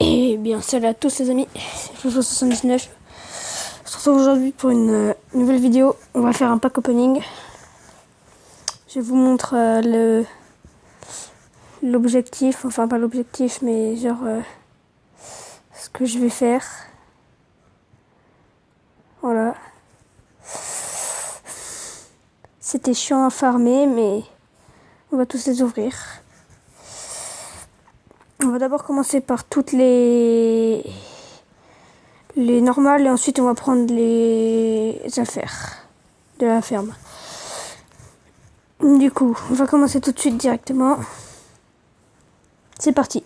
Et bien, salut à tous les amis, c'est Jojo79. On se retrouve aujourd'hui pour une nouvelle vidéo. On va faire un pack opening. Je vous montre l'objectif, enfin pas l'objectif, mais genre ce que je vais faire. Voilà. C'était chiant à farmer, mais on va tous les ouvrir. On va d'abord commencer par toutes les normales et ensuite on va prendre les affaires de la ferme. Du coup, on va commencer tout de suite directement. C'est parti.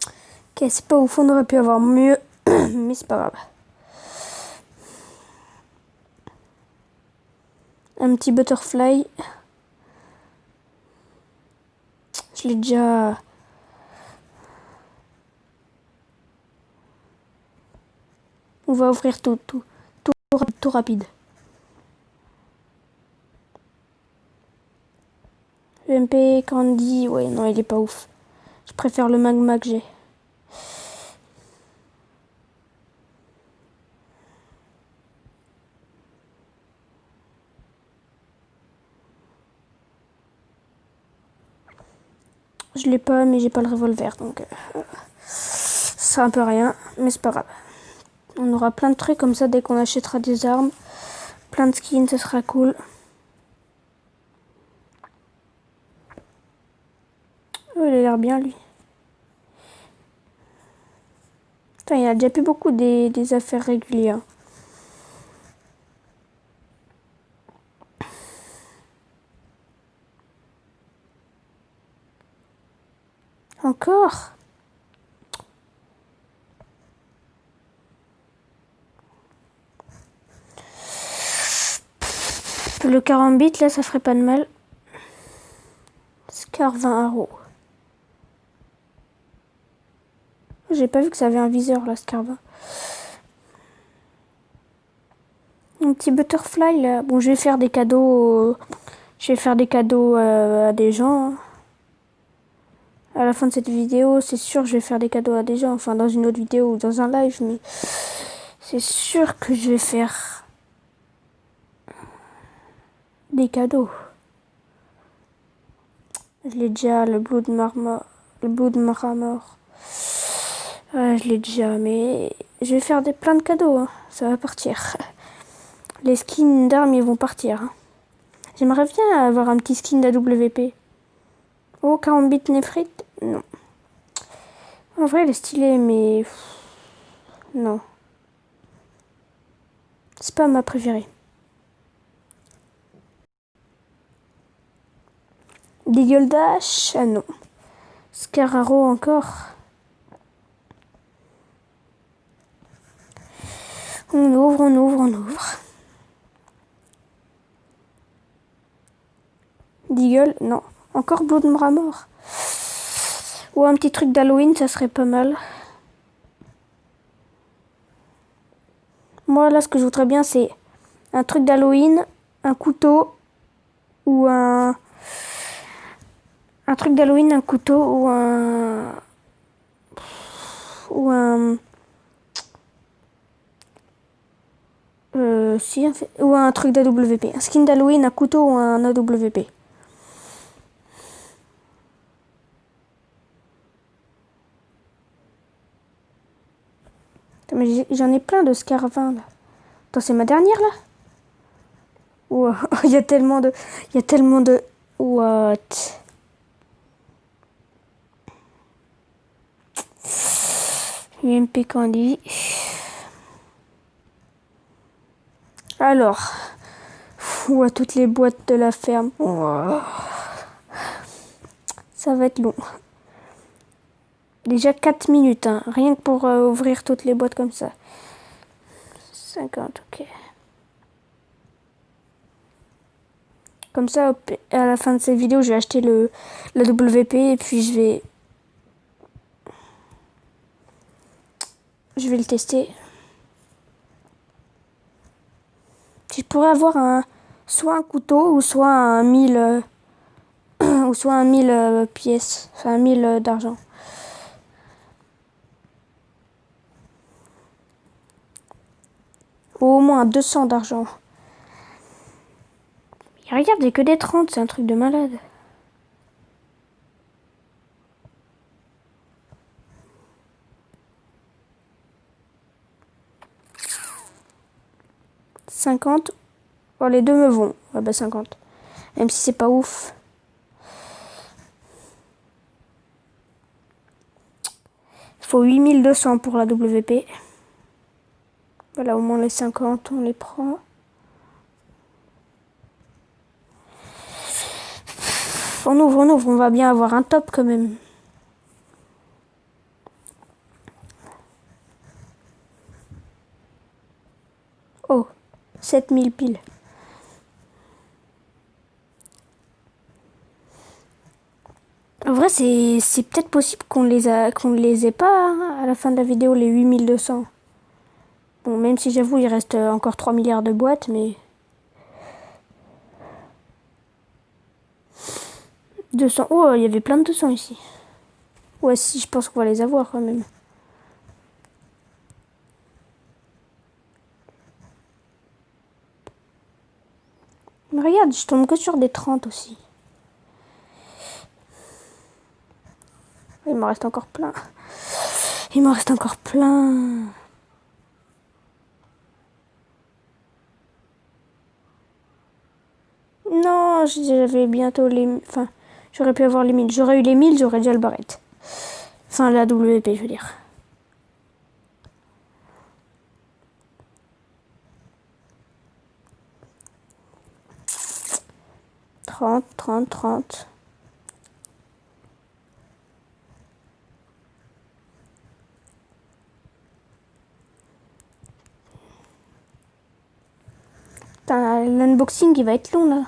Ok, c'est pas ouf, on aurait pu avoir mieux, mais c'est pas grave. Un petit butterfly. Je l'ai déjà... On va ouvrir tout rapide. MP Candy, ouais, non, il est pas ouf. Je préfère le magma que j'ai. Je l'ai pas, mais j'ai pas le revolver, donc ça sert un peu rien, mais c'est pas grave. On aura plein de trucs comme ça dès qu'on achètera des armes. Plein de skins, ça sera cool. Oh, il a l'air bien, lui. Putain, il a déjà plus beaucoup des affaires régulières. Encore? Le carambit, là, ça ferait pas de mal. Scar 20 €. J'ai pas vu que ça avait un viseur, là, Scar 20. Un petit butterfly, là. Bon, je vais faire des cadeaux. Je vais faire des cadeaux à des gens. À la fin de cette vidéo, c'est sûr, je vais faire des cadeaux à des gens. Enfin, dans une autre vidéo ou dans un live, mais c'est sûr que je vais faire des cadeaux. Je l'ai déjà, le Blood Marmor. Le Blood Maramor. Je l'ai déjà, mais je vais faire plein de cadeaux. Hein. Ça va partir. Les skins d'armes, ils vont partir. Hein. J'aimerais bien avoir un petit skin d'AWP. Oh, Karambit Nefrite? Non. En vrai, elle est stylée, mais... Non. C'est pas ma préférée. Deagle Dash? Ah non. Scararo encore. On ouvre, on ouvre, on ouvre. Deagle? Non. Encore Blood Maramor. Ou un petit truc d'Halloween, ça serait pas mal. Moi, là, ce que je voudrais bien, c'est un truc d'Halloween, un couteau ou un truc d'Halloween, un couteau ou un ou un truc d'AWP. Un skin d'Halloween, un couteau ou un AWP. Mais j'en ai plein de Scarvin là. Attends, c'est ma dernière là? Wow. Il y a tellement de... What? UMP Candy. Alors, à toutes les boîtes de la ferme. Wow. Ça va être long. Déjà 4 minutes, hein, rien que pour ouvrir toutes les boîtes comme ça. 50, ok. Comme ça, à la fin de cette vidéo, je vais acheter la WP et puis je vais le tester. Je pourrais avoir un soit un couteau ou soit un 1000 ou soit un 1000 pièces, enfin un 1000 d'argent. Ou au moins 200 d'argent. Et regarde, j'ai que des 30, c'est un truc de malade. « 50. Oh, les deux me vont. Ouais, bah 50. Même si c'est pas ouf. Il faut 8200 pour la WP. Voilà, au moins les 50, on les prend. On ouvre, on va bien avoir un top quand même. Oh, 7000 piles. En vrai, c'est peut-être possible qu'on les ait pas hein, à la fin de la vidéo, les 8200. Bon, même si j'avoue, il reste encore 3 milliards de boîtes, mais... 200. Oh, il y avait plein de 200 ici. Ouais, si, je pense qu'on va les avoir quand même. Mais regarde, je tombe que sur des 30 aussi. Il m'en reste encore plein. Il m'en reste encore plein. Non, j'avais bientôt les... Enfin, j'aurais pu avoir les 1000. J'aurais eu les 1000, j'aurais déjà le barrette. Enfin, la WP, je veux dire. « 30, 30, 30. L'unboxing, il va être long, là.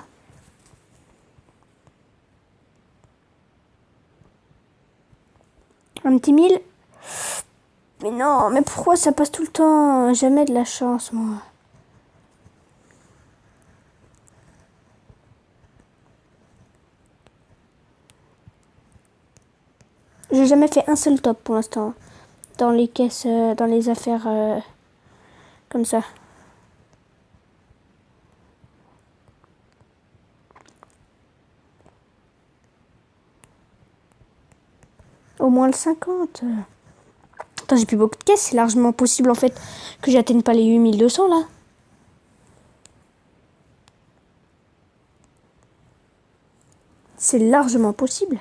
Un petit 1000. Mais non, mais pourquoi ça passe tout le temps? Jamais de la chance, moi. J'ai jamais fait un seul top pour l'instant. Dans les caisses, dans les affaires comme ça. Au moins le 50. Attends, j'ai plus beaucoup de caisses. C'est largement possible en fait que j'atteigne pas les 8200 là. C'est largement possible.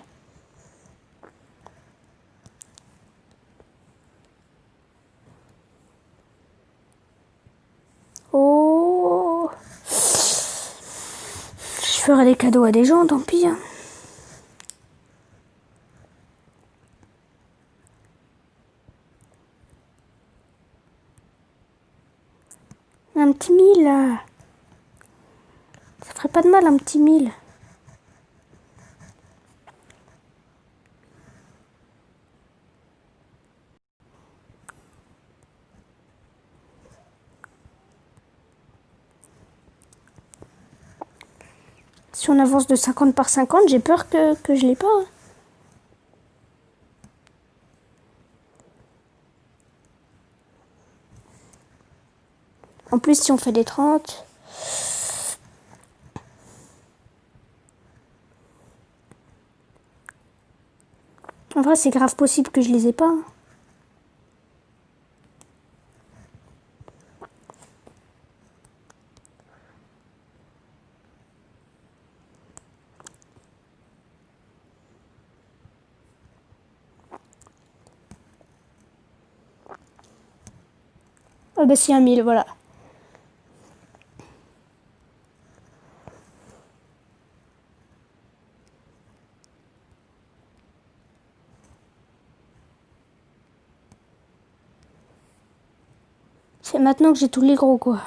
Oh. Je ferai des cadeaux à des gens, tant pis. Hein. Un petit 1000 là. Ça ferait pas de mal un petit 1000. Si on avance de 50 par 50, j'ai peur que je l'ai pas. Hein. En plus, si on fait des 30... En vrai, c'est grave possible que je les ai pas. Hein. Ah bah c'est un 1000, voilà. C'est maintenant que j'ai tous les gros, quoi.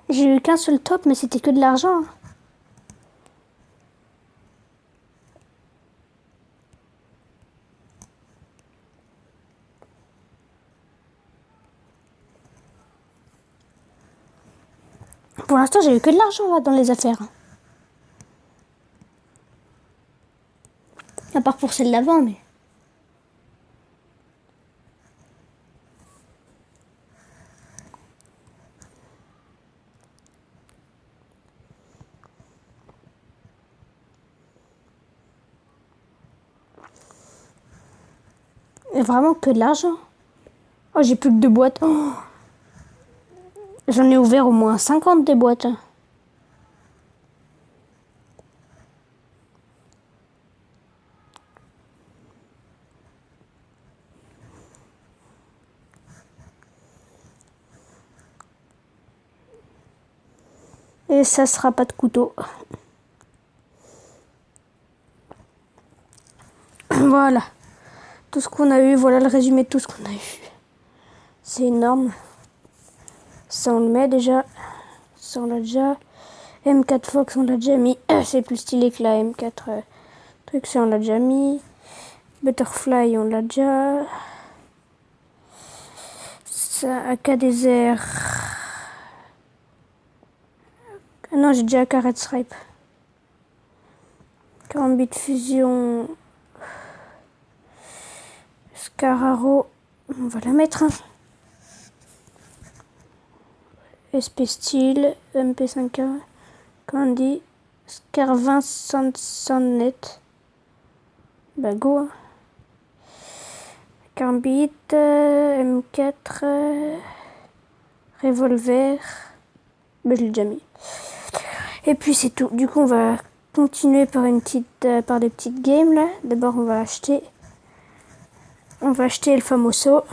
J'ai eu qu'un seul top, mais c'était que de l'argent. Pour l'instant, j'ai eu que de l'argent là dans les affaires. À part pour celle d'avant, mais... Et vraiment que de l'argent. Oh, j'ai plus que 2 boîtes. Oh, j'en ai ouvert au moins 50 des boîtes. Et ça sera pas de couteau. Voilà. Tout ce qu'on a eu, voilà le résumé de tout ce qu'on a eu. C'est énorme. Ça on le met déjà. Ça on l'a déjà. M4 Fox on l'a déjà mis. C'est plus stylé que la M4 truc, ça on l'a déjà mis. Butterfly on l'a déjà. Ça AK désert. Ah non, j'ai déjà AK Red Stripe. Karambit Fusion. Scararo. On va la mettre. Hein. SP Steel. MP5K. Candy. Scar20 Sunnet. Bah go. Hein. Carbide, M4, revolver, bah, je l'ai déjà mis. Et puis c'est tout. Du coup, on va continuer par par des petites games là. D'abord, on va acheter le Famoso.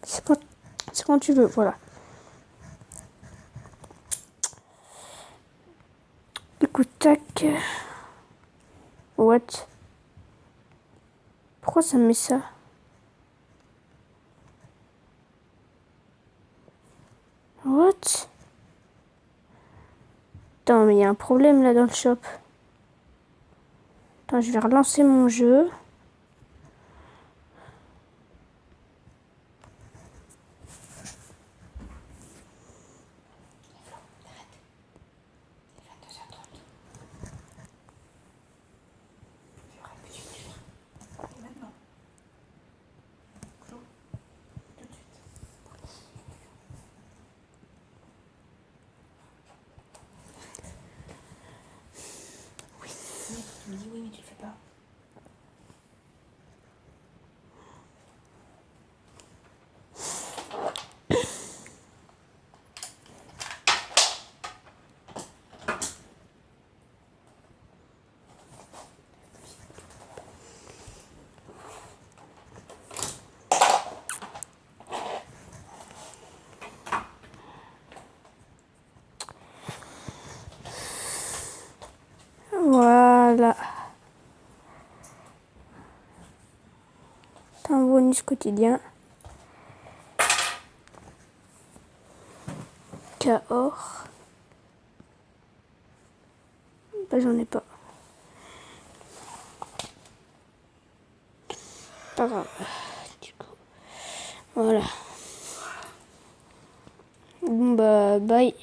C'est quand tu veux, voilà. Du coup, tac. What? Pourquoi ça me met ça? What? Attends, mais il y a un problème là dans le shop. Attends, je vais relancer mon jeu. Tu me dis oui, mais tu le fais pas. Voilà. C'est un bonus quotidien. Cahors. Bah, j'en ai pas. Pas grave. Du coup, voilà. Bon bah, bye.